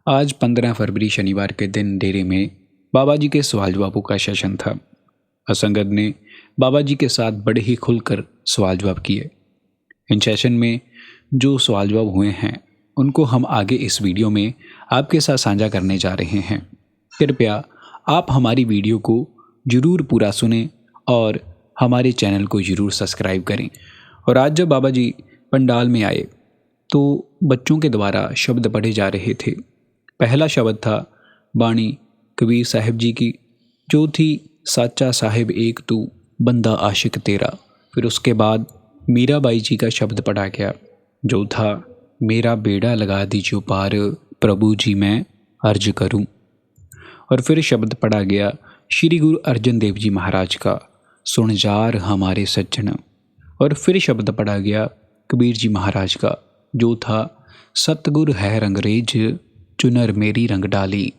आज 15 फरवरी शनिवार के दिन डेरे में बाबा जी के सवाल जवाबों का सेशन था। असंगत ने बाबा जी के साथ बड़े ही खुलकर सवाल जवाब किए। इन सेशन में जो सवाल जवाब हुए हैं उनको हम आगे इस वीडियो में आपके साथ साझा करने जा रहे हैं। कृपया आप हमारी वीडियो को जरूर पूरा सुनें और हमारे चैनल को जरूर सब्सक्राइब करें। और आज जब बाबा जी पंडाल में आए तो बच्चों के द्वारा शब्द पढ़े जा रहे थे। पहला शब्द था बाणी कबीर साहिब जी की, जो थी साचा साहिब एक तू बंदा आशिक तेरा। फिर उसके बाद मीराबाई जी का शब्द पढ़ा गया, जो था मेरा बेड़ा लगा दीजियो पार प्रभु जी मैं अर्ज करूं। और फिर शब्द पढ़ा गया श्री गुरु अर्जन देव जी महाराज का, सुन जार हमारे सज्जन। और फिर शब्द पढ़ा गया कबीर जी महाराज का, जो था सतगुर है रंगरेज चुनर मेरी रंग डाली।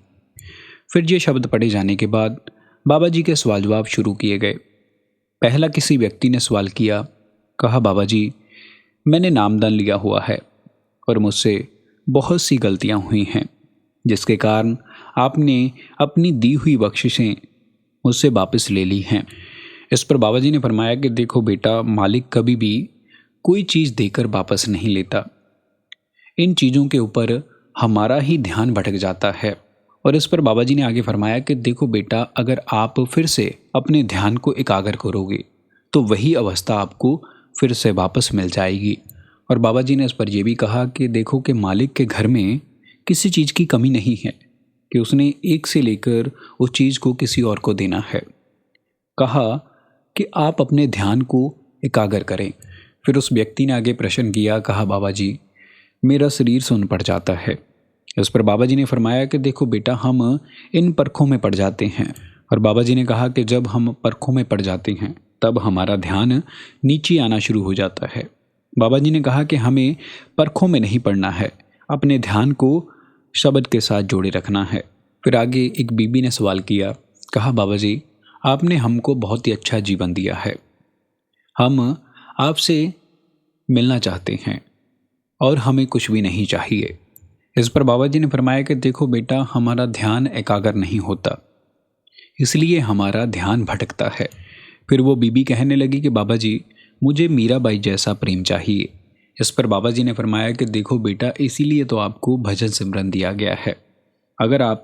फिर ये शब्द पढ़े जाने के बाद बाबा जी के सवाल जवाब शुरू किए गए। पहला किसी व्यक्ति ने सवाल किया, कहा बाबा जी मैंने नामदान लिया हुआ है और मुझसे बहुत सी गलतियां हुई हैं, जिसके कारण आपने अपनी दी हुई बख्शिशें मुझसे वापस ले ली हैं। इस पर बाबा जी ने फरमाया कि देखो बेटा, मालिक कभी भी कोई चीज़ देकर वापस नहीं लेता। इन चीज़ों के ऊपर हमारा ही ध्यान भटक जाता है। और इस पर बाबा जी ने आगे फरमाया कि देखो बेटा, अगर आप फिर से अपने ध्यान को एकाग्र करोगे तो वही अवस्था आपको फिर से वापस मिल जाएगी। और बाबा जी ने इस पर यह भी कहा कि देखो कि मालिक के घर में किसी चीज़ की कमी नहीं है कि उसने एक से लेकर उस चीज़ को किसी और को देना है। कहा कि आप अपने ध्यान को एकाग्र करें। फिर उस व्यक्ति ने आगे प्रश्न किया, कहा बाबा जी मेरा शरीर सुन्न पड़ जाता है। इस पर बाबा जी ने फरमाया कि देखो बेटा, हम इन परखों में पड़ जाते हैं। और बाबा जी ने कहा कि जब हम परखों में पड़ जाते हैं तब हमारा ध्यान नीचे आना शुरू हो जाता है। बाबा जी ने कहा कि हमें परखों में नहीं पड़ना है, अपने ध्यान को शब्द के साथ जोड़े रखना है। फिर आगे एक बीबी ने सवाल किया, कहा बाबा जी आपने हमको बहुत ही अच्छा जीवन दिया है, हम आपसे मिलना चाहते हैं और हमें कुछ भी नहीं चाहिए। इस पर बाबा जी ने फरमाया कि देखो बेटा, हमारा ध्यान एकाग्र नहीं होता, इसलिए हमारा ध्यान भटकता है। फिर वो बीबी कहने लगी कि बाबा जी मुझे मीराबाई जैसा प्रेम चाहिए। इस पर बाबा जी ने फरमाया कि देखो बेटा, इसीलिए तो आपको भजन सिमरन दिया गया है। अगर आप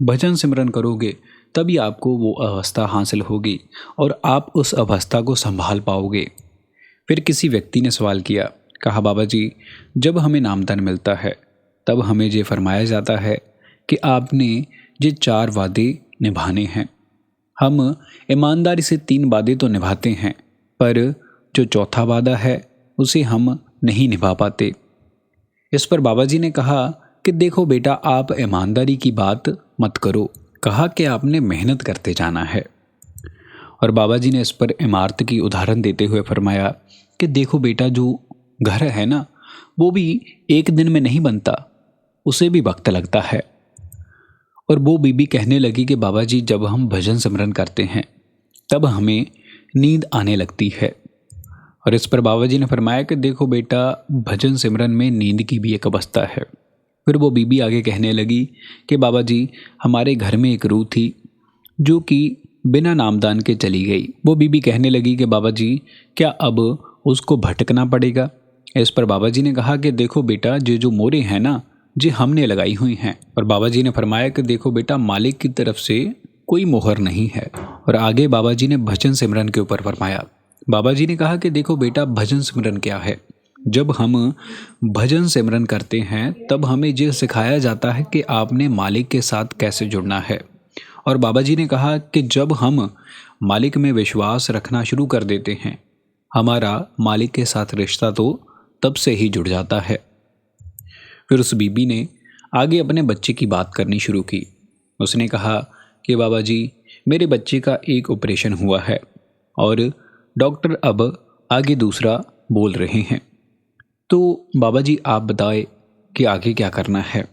भजन सिमरन करोगे तभी आपको वो अवस्था हासिल होगी और आप उस अवस्था को संभाल पाओगे। फिर किसी व्यक्ति ने सवाल किया, कहा बाबा जी जब हमें नामदान मिलता है तब हमें ये फरमाया जाता है कि आपने ये 4 वादे निभाने हैं। हम ईमानदारी से 3 वादे तो निभाते हैं, पर जो चौथा वादा है उसे हम नहीं निभा पाते। इस पर बाबा जी ने कहा कि देखो बेटा, आप ईमानदारी की बात मत करो, कहा कि आपने मेहनत करते जाना है। और बाबा जी ने इस पर इमारत की उदाहरण देते हुए फरमाया कि देखो बेटा, जो घर है ना, वो भी एक दिन में नहीं बनता, उसे भी वक्त लगता है। और वो बीबी कहने लगी कि बाबा जी जब हम भजन सिमरन करते हैं तब हमें नींद आने लगती है। और इस पर बाबा जी ने फरमाया कि देखो बेटा, भजन सिमरन में नींद की भी एक अवस्था है। फिर वो बीबी आगे कहने लगी कि बाबा जी हमारे घर में एक रूह थी जो कि बिना नामदान के चली गई। वो बीबी कहने लगी कि बाबा जी क्या अब उसको भटकना पड़ेगा। इस पर बाबा जी ने कहा कि देखो बेटा, ये जो मोरे हैं ना, ये हमने लगाई हुई हैं। और बाबा जी ने फरमाया कि देखो बेटा, मालिक की तरफ से कोई मोहर नहीं है। और आगे बाबा जी ने भजन सिमरन के ऊपर फरमाया। बाबा जी ने कहा कि देखो बेटा, भजन सिमरन क्या है। जब हम भजन सिमरन करते हैं तब हमें ये सिखाया जाता है कि आपने मालिक के साथ कैसे जुड़ना है। और बाबा जी ने कहा कि जब हम मालिक में विश्वास रखना शुरू कर देते हैं, हमारा मालिक के साथ रिश्ता तो तब से ही जुड़ जाता है। फिर उस बीबी ने आगे अपने बच्चे की बात करनी शुरू की। उसने कहा कि बाबा जी मेरे बच्चे का एक ऑपरेशन हुआ है और डॉक्टर अब आगे दूसरा बोल रहे हैं, तो बाबा जी आप बताएं कि आगे क्या करना है।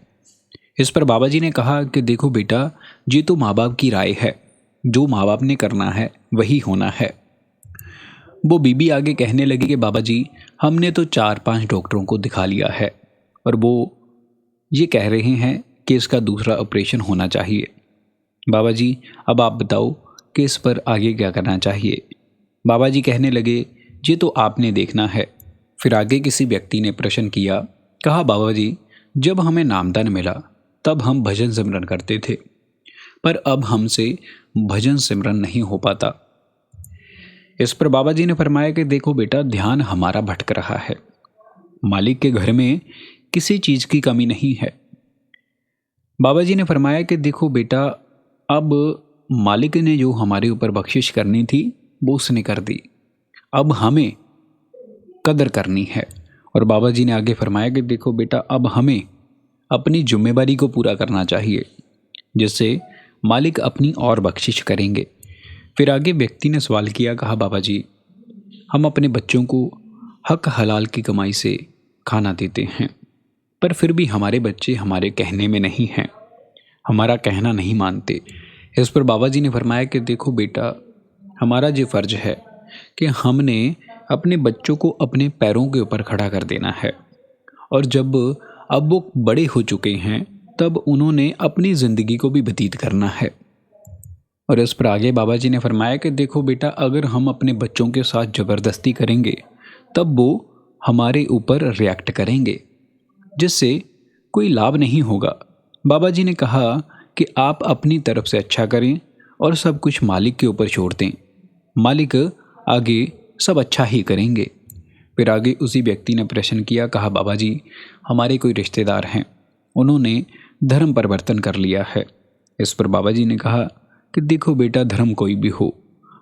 इस पर बाबा जी ने कहा कि देखो बेटा, ये तो माँ बाप की राय है, जो माँ बाप ने करना है वही होना है। वो बीबी आगे कहने लगी कि बाबा जी हमने तो 4-5 डॉक्टरों को दिखा लिया है और वो ये कह रहे हैं कि इसका दूसरा ऑपरेशन होना चाहिए। बाबा जी अब आप बताओ कि इस पर आगे क्या करना चाहिए। बाबा जी कहने लगे, ये तो आपने देखना है। फिर आगे किसी व्यक्ति ने प्रश्न किया, कहा बाबा जी जब हमें नामदान मिला तब हम भजन सिमरन करते थे, पर अब हमसे भजन सिमरन नहीं हो पाता। इस पर बाबा जी ने फरमाया कि देखो बेटा, ध्यान हमारा भटक रहा है। मालिक के घर में किसी चीज की कमी नहीं है। बाबा जी ने फरमाया कि देखो बेटा, अब मालिक ने जो हमारे ऊपर बख्शिश करनी थी वो उसने कर दी, अब हमें कदर करनी है। और बाबा जी ने आगे फरमाया कि देखो बेटा, अब हमें अपनी जिम्मेदारी को पूरा करना चाहिए, जिससे मालिक अपनी और बख्शिश करेंगे। फिर आगे व्यक्ति ने सवाल किया, कहा बाबा जी हम अपने बच्चों को हक हलाल की कमाई से खाना देते हैं, पर फिर भी हमारे बच्चे हमारे कहने में नहीं हैं, हमारा कहना नहीं मानते। इस पर बाबा जी ने फरमाया कि देखो बेटा, हमारा ये फ़र्ज है कि हमने अपने बच्चों को अपने पैरों के ऊपर खड़ा कर देना है, और जब अब वो बड़े हो चुके हैं तब उन्होंने अपनी ज़िंदगी को भी व्यतीत करना है। और इस पर आगे बाबा जी ने फरमाया कि देखो बेटा, अगर हम अपने बच्चों के साथ ज़बरदस्ती करेंगे तब वो हमारे ऊपर रिएक्ट करेंगे, जिससे कोई लाभ नहीं होगा। बाबा जी ने कहा कि आप अपनी तरफ से अच्छा करें और सब कुछ मालिक के ऊपर छोड़ दें, मालिक आगे सब अच्छा ही करेंगे। फिर आगे उसी व्यक्ति ने प्रश्न किया, कहा बाबा जी हमारे कोई रिश्तेदार हैं, उन्होंने धर्म परिवर्तन कर लिया है। इस पर बाबा जी ने कहा कि देखो बेटा, धर्म कोई भी हो,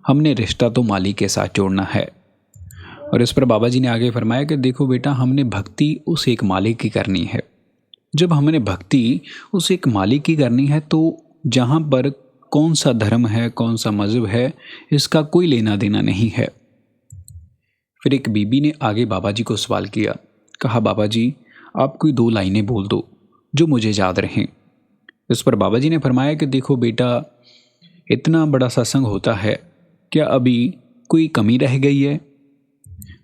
हमने रिश्ता तो मालिक के साथ जोड़ना है। और इस पर बाबा जी ने आगे फरमाया कि देखो बेटा, हमने भक्ति उस एक मालिक की करनी है। जब हमने भक्ति उस एक मालिक की करनी है तो जहाँ पर कौन सा धर्म है, कौन सा मज़हब है, इसका कोई लेना देना नहीं है। फिर एक बीबी ने आगे बाबा जी को सवाल किया, कहा बाबा जी आप कोई 2 लाइनें बोल दो जो मुझे याद रहें। इस पर बाबा जी ने फरमाया कि देखो बेटा, इतना बड़ा सत्संग होता है, क्या अभी कोई कमी रह गई है?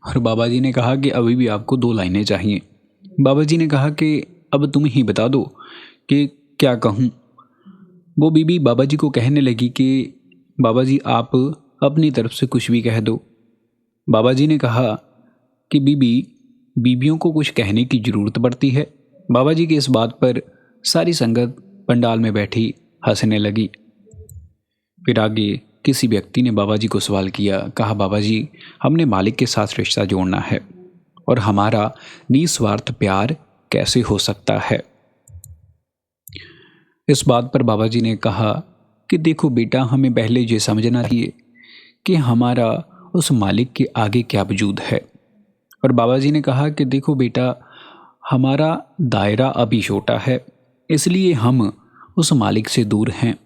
और बाबा जी ने कहा कि अभी भी आपको 2 लाइनें चाहिए। बाबा जी ने कहा कि अब तुम ही बता दो कि क्या कहूँ। वो बीबी बाबा जी को कहने लगी कि बाबा जी आप अपनी तरफ से कुछ भी कह दो। बाबा जी ने कहा कि बीबियों को कुछ कहने की ज़रूरत पड़ती है। बाबा जी की इस बात पर सारी संगत पंडाल में बैठी हंसने लगी। फिर आगे किसी व्यक्ति ने बाबा जी को सवाल किया, कहा बाबा जी हमने मालिक के साथ रिश्ता जोड़ना है और हमारा निस्वार्थ प्यार कैसे हो सकता है? इस बात पर बाबा जी ने कहा कि देखो बेटा, हमें पहले ये समझना चाहिए कि हमारा उस मालिक के आगे क्या वजूद है। और बाबा जी ने कहा कि देखो बेटा, हमारा दायरा अभी छोटा है, इसलिए हम उस मालिक से दूर हैं।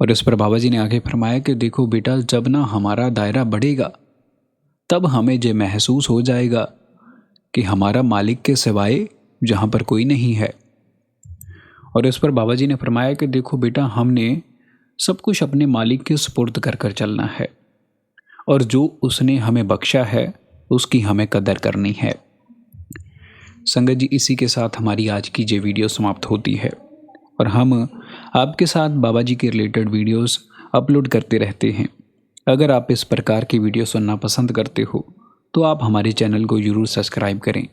और इस पर बाबा जी ने आगे फरमाया कि देखो बेटा, जब ना हमारा दायरा बढ़ेगा तब हमें ये महसूस हो जाएगा कि हमारा मालिक के सिवाय जहाँ पर कोई नहीं है। और इस पर बाबा जी ने फरमाया कि देखो बेटा, हमने सब कुछ अपने मालिक के सुपुर्द कर कर चलना है, और जो उसने हमें बख्शा है उसकी हमें कदर करनी है। संगत जी, इसी के साथ हमारी आज की ये वीडियो समाप्त होती है, और हम आपके साथ बाबा जी के रिलेटेड वीडियोस अपलोड करते रहते हैं। अगर आप इस प्रकार की वीडियो सुनना पसंद करते हो तो आप हमारे चैनल को ज़रूर सब्सक्राइब करें